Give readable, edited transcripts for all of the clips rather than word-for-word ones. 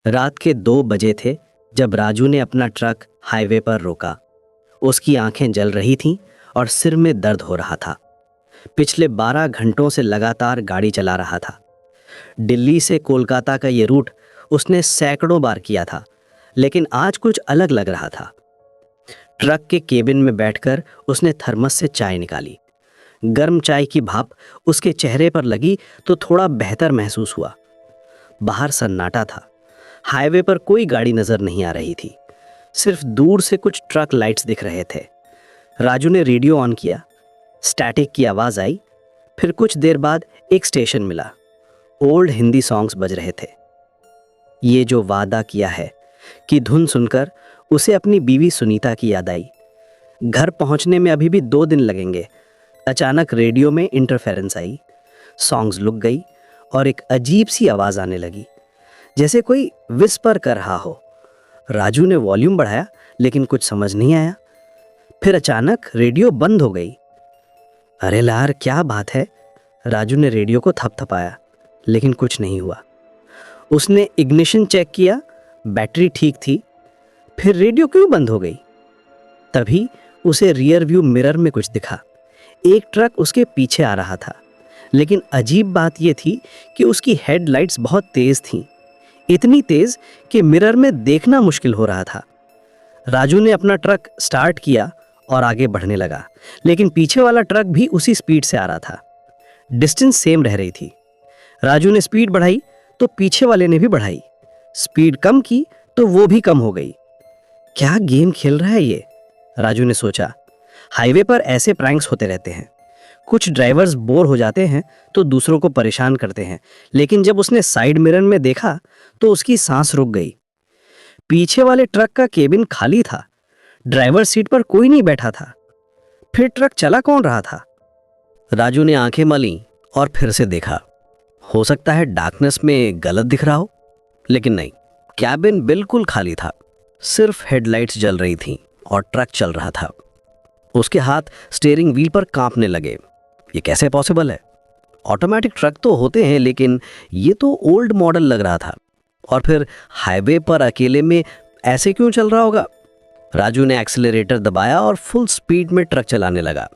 रात के 2 बजे थे जब राजू ने अपना ट्रक हाईवे पर रोका। उसकी आंखें जल रही थीं और सिर में दर्द हो रहा था। पिछले 12 घंटों से लगातार गाड़ी चला रहा था। दिल्ली से कोलकाता का ये रूट उसने सैकड़ों बार किया था, लेकिन आज कुछ अलग लग रहा था। ट्रक के केबिन में बैठकर उसने थर्मस से चाय निकाली। गर्म चाय की भाप उसके चेहरे पर लगी तो थोड़ा बेहतर महसूस हुआ। बाहर सन्नाटा था। हाईवे पर कोई गाड़ी नजर नहीं आ रही थी। सिर्फ दूर से कुछ ट्रक लाइट्स दिख रहे थे। राजू ने रेडियो ऑन किया। स्टैटिक की आवाज आई। फिर कुछ देर बाद एक स्टेशन मिला। ओल्ड हिंदी सॉन्ग्स बज रहे थे। ये जो वादा किया है कि धुन सुनकर उसे अपनी बीवी सुनीता की याद आई। घर पहुंचने में अभी भी 2 दिन लगेंगे। अचानक रेडियो में इंटरफेरेंस आई। सॉन्ग्स रुक गई और एक अजीब सी आवाज आने लगी, जैसे कोई विस्पर कर रहा हो। राजू ने वॉल्यूम बढ़ाया, लेकिन कुछ समझ नहीं आया। फिर अचानक रेडियो बंद हो गई। अरे यार, क्या बात है? राजू ने रेडियो को थपथपाया, लेकिन कुछ नहीं हुआ। उसने इग्निशन चेक किया, बैटरी ठीक थी। फिर रेडियो क्यों बंद हो गई? तभी उसे रियर व्यू मिरर में कुछ दिखा। एक ट्रक उसके पीछे आ रहा था, लेकिन अजीब बात यह थी कि उसकी हेडलाइट्स बहुत तेज थीं। इतनी तेज कि मिरर में देखना मुश्किल हो रहा था। राजू ने अपना ट्रक स्टार्ट किया और आगे बढ़ने लगा, लेकिन पीछे वाला ट्रक भी उसी स्पीड से आ रहा था। डिस्टेंस सेम रह रही थी। राजू ने स्पीड बढ़ाई तो पीछे वाले ने भी बढ़ाई। स्पीड कम की तो वो भी कम हो गई। क्या गेम खेल रहा है ये? राजू ने सोचा। हाईवे पर ऐसे प्रैंक्स होते रहते हैं। कुछ ड्राइवर्स बोर हो जाते हैं तो दूसरों को परेशान करते हैं, लेकिन जब उसने साइड मिरर में देखा तो उसकी सांस रुक गई। पीछे वाले ट्रक का केबिन खाली था। ड्राइवर सीट पर कोई नहीं बैठा था। फिर ट्रक चला कौन रहा था? राजू ने आंखें मली और फिर से देखा। हो सकता है डार्कनेस में गलत दिख रहा हो, लेकिन नहीं, कैबिन बिल्कुल खाली था। सिर्फ हेडलाइट्स जल रही थीं और ट्रक चल रहा था। उसके हाथ स्टीयरिंग व्हील पर कांपने लगे। ये कैसे पॉसिबल है? ऑटोमेटिक ट्रक तो होते हैं, लेकिन ये तो ओल्ड मॉडल लग रहा था। और फिर हाईवे पर अकेले में ऐसे क्यों चल रहा होगा? राजू ने एक्सीलरेटर दबाया और फुल स्पीड में ट्रक चलाने लगा।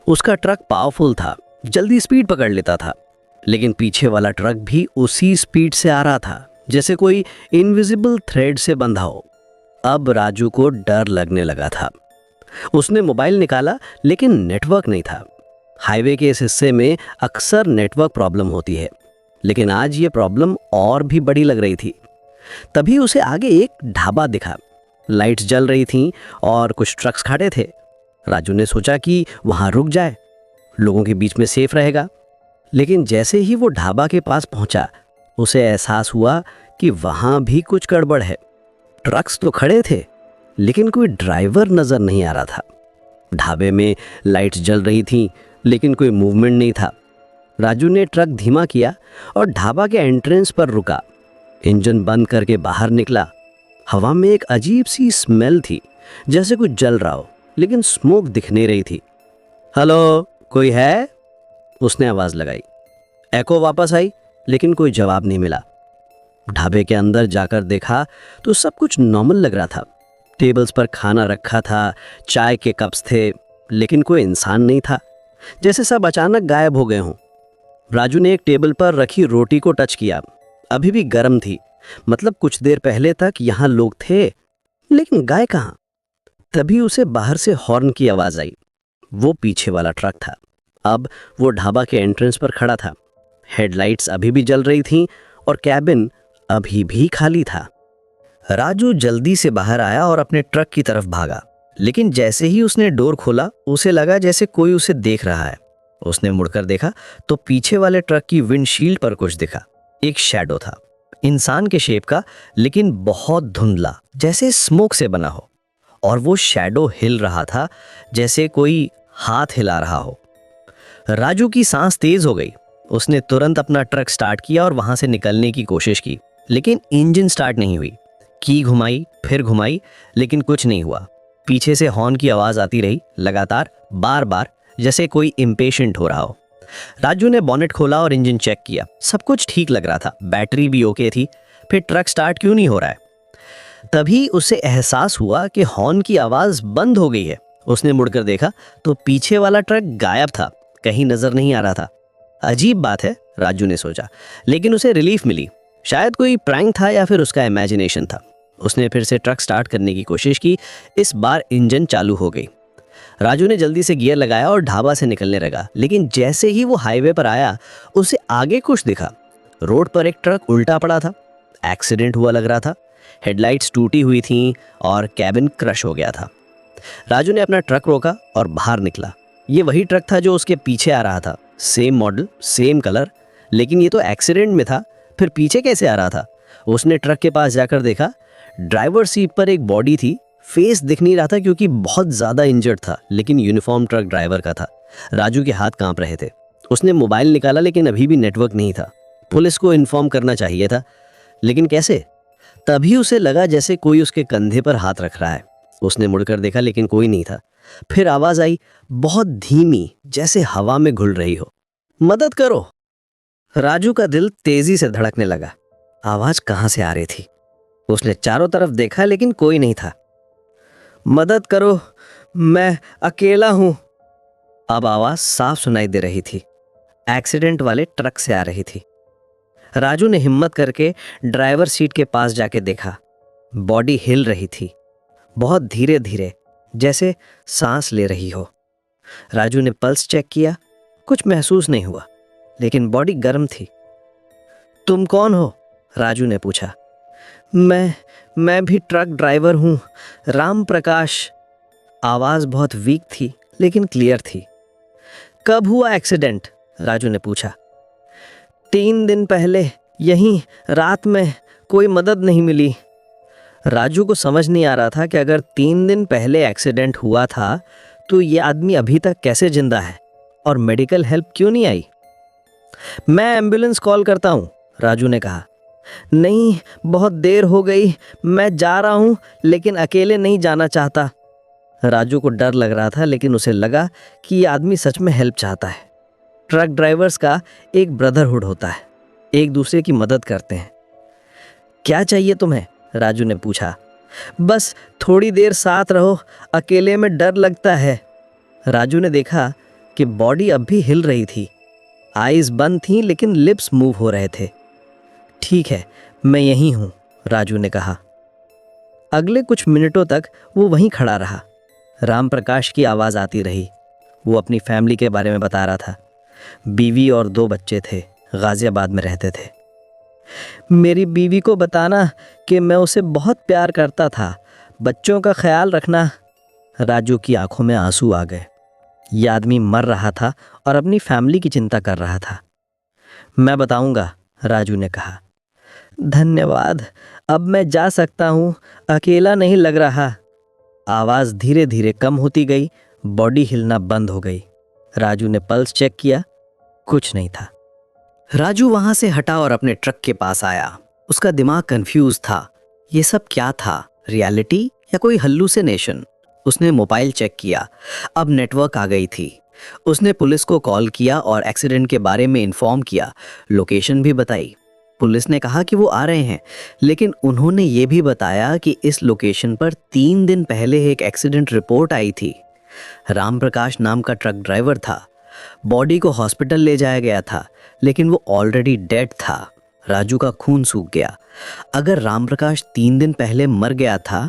उसका ट्रक पावरफुल था, जल्दी स्पीड पकड़ लेता था, लेकिन पीछे वाला ट्रक भी उसी स्पीड से आ रहा था, जैसे कोई इनविजिबल थ्रेड से बंधा हो। अब राजू को डर लगने लगा था। उसने मोबाइल निकाला, लेकिन नेटवर्क नहीं था। हाईवे के इस हिस्से में अक्सर नेटवर्क प्रॉब्लम होती है, लेकिन आज ये प्रॉब्लम और भी बड़ी लग रही थी। तभी उसे आगे एक ढाबा दिखा। लाइट्स जल रही थीं और कुछ ट्रक्स खड़े थे। राजू ने सोचा कि वहां रुक जाए, लोगों के बीच में सेफ रहेगा। लेकिन जैसे ही वो ढाबा के पास पहुंचा, उसे एहसास हुआ कि वहां भी कुछ गड़बड़ है। ट्रक्स तो खड़े थे, लेकिन कोई ड्राइवर नजर नहीं आ रहा था। ढाबे में लाइट्स जल रही थीं, लेकिन कोई मूवमेंट नहीं था। राजू ने ट्रक धीमा किया और ढाबा के एंट्रेंस पर रुका। इंजन बंद करके बाहर निकला। हवा में एक अजीब सी स्मेल थी, जैसे कुछ जल रहा हो, लेकिन स्मोक दिख नहीं रही थी। हेलो, कोई है? उसने आवाज लगाई। एको वापस आई, लेकिन कोई जवाब नहीं मिला। ढाबे के अंदर जाकर देखा तो सब कुछ नॉर्मल लग रहा था। टेबल्स पर खाना रखा था, चाय के कप्स थे, लेकिन कोई इंसान नहीं था, जैसे सब अचानक गायब हो गए हों। राजू ने एक टेबल पर रखी रोटी को टच किया। अभी भी गर्म थी, मतलब कुछ देर पहले तक यहाँ लोग थे, लेकिन गाय कहाँ? तभी उसे बाहर से हॉर्न की आवाज आई। वो पीछे वाला ट्रक था। अब वो ढाबा के एंट्रेंस पर खड़ा था। हेडलाइट्स अभी भी जल रही थीं और कैबिन अभी भी खाली था। राजू जल्दी से बाहर आया और अपने ट्रक की तरफ भागा, लेकिन जैसे ही उसने डोर खोला, उसे लगा जैसे कोई उसे देख रहा है। उसने मुड़कर देखा तो पीछे वाले ट्रक की विंडशील्ड पर कुछ दिखा। एक शैडो था, इंसान के शेप का, लेकिन बहुत धुंधला, जैसे स्मोक से बना हो। और वो शैडो हिल रहा था, जैसे कोई हाथ हिला रहा हो। राजू की सांस तेज हो गई। उसने तुरंत अपना ट्रक स्टार्ट किया और वहां से निकलने की कोशिश की, लेकिन इंजन स्टार्ट नहीं हुई। की घुमाई, फिर घुमाई, लेकिन कुछ नहीं हुआ। पीछे से हॉर्न की आवाज आती रही, लगातार, बार बार, जैसे कोई इम्पेशेंट हो रहा हो। राजू ने बॉनेट खोला और इंजन चेक किया। सब कुछ ठीक लग रहा था। बैटरी भी ओके थी, फिर ट्रक स्टार्ट क्यों नहीं हो रहा है? तभी उसे एहसास हुआ कि हॉर्न की आवाज बंद हो गई है। उसने मुड़कर देखा तो पीछे वाला ट्रक गायब था, कहीं नजर नहीं आ रहा था। अजीब बात है, राजू ने सोचा, लेकिन उसे रिलीफ मिली। शायद कोई प्रैंक था या फिर उसका इमेजिनेशन था। उसने फिर से ट्रक स्टार्ट करने की कोशिश की। इस बार इंजन चालू हो गई। राजू ने जल्दी से गियर लगाया और ढाबा से निकलने लगा, लेकिन जैसे ही वो हाईवे पर आया उसे आगे कुछ दिखा। रोड पर एक ट्रक उल्टा पड़ा था। एक्सीडेंट हुआ लग रहा था। हेडलाइट्स टूटी हुई थीं और कैबिन क्रश हो गया था। राजू ने अपना ट्रक रोका और बाहर निकला। ये वही ट्रक था जो उसके पीछे आ रहा था। सेम मॉडल, सेम कलर, लेकिन ये तो एक्सीडेंट में था, फिर पीछे कैसे आ रहा था? उसने ट्रक के पास जाकर देखा, ड्राइवर सीट पर एक बॉडी थी। फेस दिख नहीं रहा था क्योंकि बहुत ज़्यादा इंजर्ड था, लेकिन यूनिफॉर्म ट्रक ड्राइवर का था। राजू के हाथ कांप रहे थे। उसने मोबाइल निकाला, लेकिन अभी भी नेटवर्क नहीं था। पुलिस को इन्फॉर्म करना चाहिए था, लेकिन कैसे? तभी उसे लगा जैसे कोई उसके कंधे पर हाथ रख रहा है। उसने मुड़कर देखा, लेकिन कोई नहीं था। फिर आवाज आई, बहुत धीमी, जैसे हवा में घुल रही हो, मदद करो। राजू का दिल तेजी से धड़कने लगा। आवाज कहां से आ रही थी? उसने चारों तरफ देखा, लेकिन कोई नहीं था। मदद करो, मैं अकेला हूं। अब आवाज साफ सुनाई दे रही थी। एक्सीडेंट वाले ट्रक से आ रही थी। राजू ने हिम्मत करके ड्राइवर सीट के पास जाके देखा। बॉडी हिल रही थी, बहुत धीरे धीरे, जैसे सांस ले रही हो। राजू ने पल्स चेक किया, कुछ महसूस नहीं हुआ, लेकिन बॉडी गर्म थी। तुम कौन हो? राजू ने पूछा। मैं भी ट्रक ड्राइवर हूं, राम प्रकाश। आवाज बहुत वीक थी, लेकिन क्लियर थी। कब हुआ एक्सीडेंट? राजू ने पूछा। 3 दिन पहले, यहीं रात में, कोई मदद नहीं मिली। राजू को समझ नहीं आ रहा था कि अगर 3 दिन पहले एक्सीडेंट हुआ था तो ये आदमी अभी तक कैसे जिंदा है और मेडिकल हेल्प क्यों नहीं आई? मैं एम्बुलेंस कॉल करता हूँ, राजू ने कहा। नहीं, बहुत देर हो गई, मैं जा रहा हूँ, लेकिन अकेले नहीं जाना चाहता। राजू को डर लग रहा था, लेकिन उसे लगा कि ये आदमी सच में हेल्प चाहता है। ट्रक ड्राइवर्स का एक ब्रदरहुड होता है, एक दूसरे की मदद करते हैं। क्या चाहिए तुम्हें? राजू ने पूछा। बस थोड़ी देर साथ रहो, अकेले में डर लगता है। राजू ने देखा कि बॉडी अब भी हिल रही थी। आईज बंद थीं, लेकिन लिप्स मूव हो रहे थे। ठीक है, मैं यहीं हूं, राजू ने कहा। अगले कुछ मिनटों तक वो वहीं खड़ा रहा। राम प्रकाश की आवाज आती रही। वो अपनी फैमिली के बारे में बता रहा था। बीवी और 2 बच्चे थे, गाजियाबाद में रहते थे। मेरी बीवी को बताना कि मैं उसे बहुत प्यार करता था, बच्चों का ख्याल रखना। राजू की आंखों में आंसू आ गए। यह आदमी मर रहा था और अपनी फैमिली की चिंता कर रहा था। मैं बताऊंगा, राजू ने कहा। धन्यवाद, अब मैं जा सकता हूँ, अकेला नहीं लग रहा। आवाज धीरे धीरे कम होती गई, बॉडी हिलना बंद हो गई। राजू ने पल्स चेक किया, कुछ नहीं था। राजू वहां से हटा और अपने ट्रक के पास आया। उसका दिमाग कंफ्यूज था। ये सब क्या था, रियलिटी या कोई हल्लुसिनेशन? उसने मोबाइल चेक किया, अब नेटवर्क आ गई थी। उसने पुलिस को कॉल किया और एक्सीडेंट के बारे में इन्फॉर्म किया, लोकेशन भी बताई। पुलिस ने कहा कि वो आ रहे हैं, लेकिन उन्होंने ये भी बताया कि इस लोकेशन पर 3 दिन पहले एक एक्सीडेंट रिपोर्ट आई थी। राम प्रकाश नाम का ट्रक ड्राइवर था। बॉडी को हॉस्पिटल ले जाया गया था, लेकिन वो ऑलरेडी डेड था। राजू का खून सूख गया। अगर राम प्रकाश 3 दिन पहले मर गया था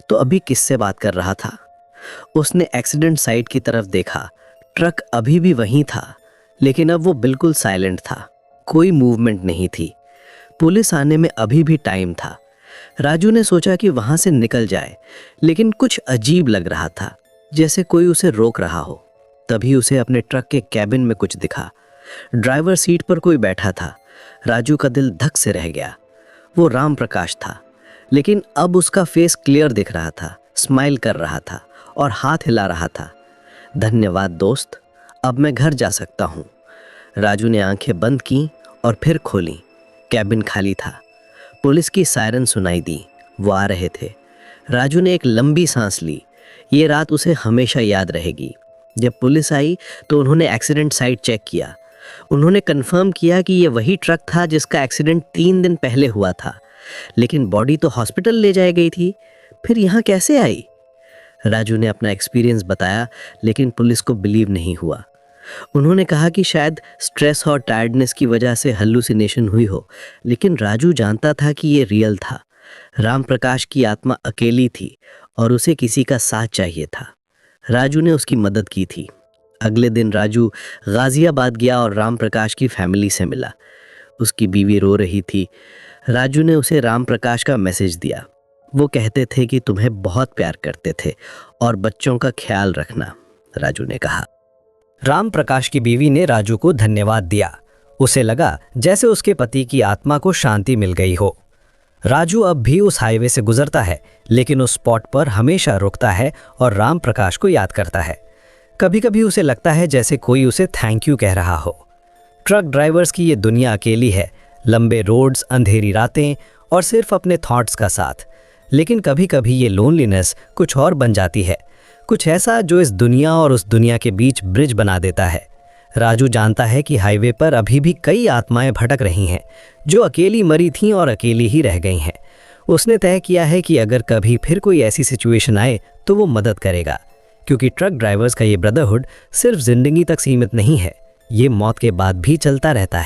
तो अभी किससे बात कर रहा था? उसने एक्सीडेंट साइट की तरफ देखा। ट्रक अभी भी वहीं था, लेकिन अब वो बिल्कुल साइलेंट था। कोई मूवमेंट नहीं थी। पुलिस आने में अभी भी टाइम था। राजू ने सोचा कि वहां से निकल जाए, लेकिन कुछ अजीब लग रहा था, जैसे कोई उसे रोक रहा हो। तभी उसे अपने ट्रक के कैबिन में कुछ दिखा। ड्राइवर सीट पर कोई बैठा था। राजू का दिल धक से रह गया। वो राम प्रकाश था, लेकिन अब उसका फेस क्लियर दिख रहा था, स्माइल कर रहा था और हाथ हिला रहा था। धन्यवाद दोस्त, अब मैं घर जा सकता हूँ। राजू ने आंखें बंद की और फिर खोली। कैबिन खाली था। पुलिस की सायरन सुनाई दी, वो आ रहे थे। राजू ने एक लंबी सांस ली। ये रात उसे हमेशा याद रहेगी। जब पुलिस आई तो उन्होंने एक्सीडेंट साइट चेक किया। उन्होंने कंफर्म किया कि ये वही ट्रक था जिसका एक्सीडेंट 3 दिन पहले हुआ था। लेकिन बॉडी तो हॉस्पिटल ले जाई गई थी, फिर यहाँ कैसे आई? राजू ने अपना एक्सपीरियंस बताया, लेकिन पुलिस को बिलीव नहीं हुआ। उन्होंने कहा कि शायद स्ट्रेस और टायर्डनेस की वजह से हल्लुसिनेशन हुई हो, लेकिन राजू जानता था कि ये रियल था। राम प्रकाश की आत्मा अकेली थी और उसे किसी का साथ चाहिए था। राजू ने उसकी मदद की थी। अगले दिन राजू गाजियाबाद गया और राम प्रकाश की फैमिली से मिला। उसकी बीवी रो रही थी। राजू ने उसे राम प्रकाश का मैसेज दिया। वो कहते थे कि तुम्हें बहुत प्यार करते थे और बच्चों का ख्याल रखना, राजू ने कहा। राम प्रकाश की बीवी ने राजू को धन्यवाद दिया। उसे लगा जैसे उसके पति की आत्मा को शांति मिल गई हो। राजू अब भी उस हाईवे से गुजरता है, लेकिन उस स्पॉट पर हमेशा रुकता है और राम प्रकाश को याद करता है। कभी कभी उसे लगता है जैसे कोई उसे थैंक यू कह रहा हो। ट्रक ड्राइवर्स की ये दुनिया अकेली है, लंबे रोड्स, अंधेरी रातें और सिर्फ अपने थॉट्स का साथ। लेकिन कभी कभी ये लोनलीनेस कुछ और बन जाती है, कुछ ऐसा जो इस दुनिया और उस दुनिया के बीच ब्रिज बना देता है। राजू जानता है कि हाईवे पर अभी भी कई आत्माएं भटक रही हैं, जो अकेली मरी थीं और अकेली ही रह गई हैं। उसने तय किया है कि अगर कभी फिर कोई ऐसी सिचुएशन आए तो वो मदद करेगा, क्योंकि ट्रक ड्राइवर्स का ये ब्रदरहुड सिर्फ जिंदगी तक सीमित नहीं है, ये मौत के बाद भी चलता रहता है।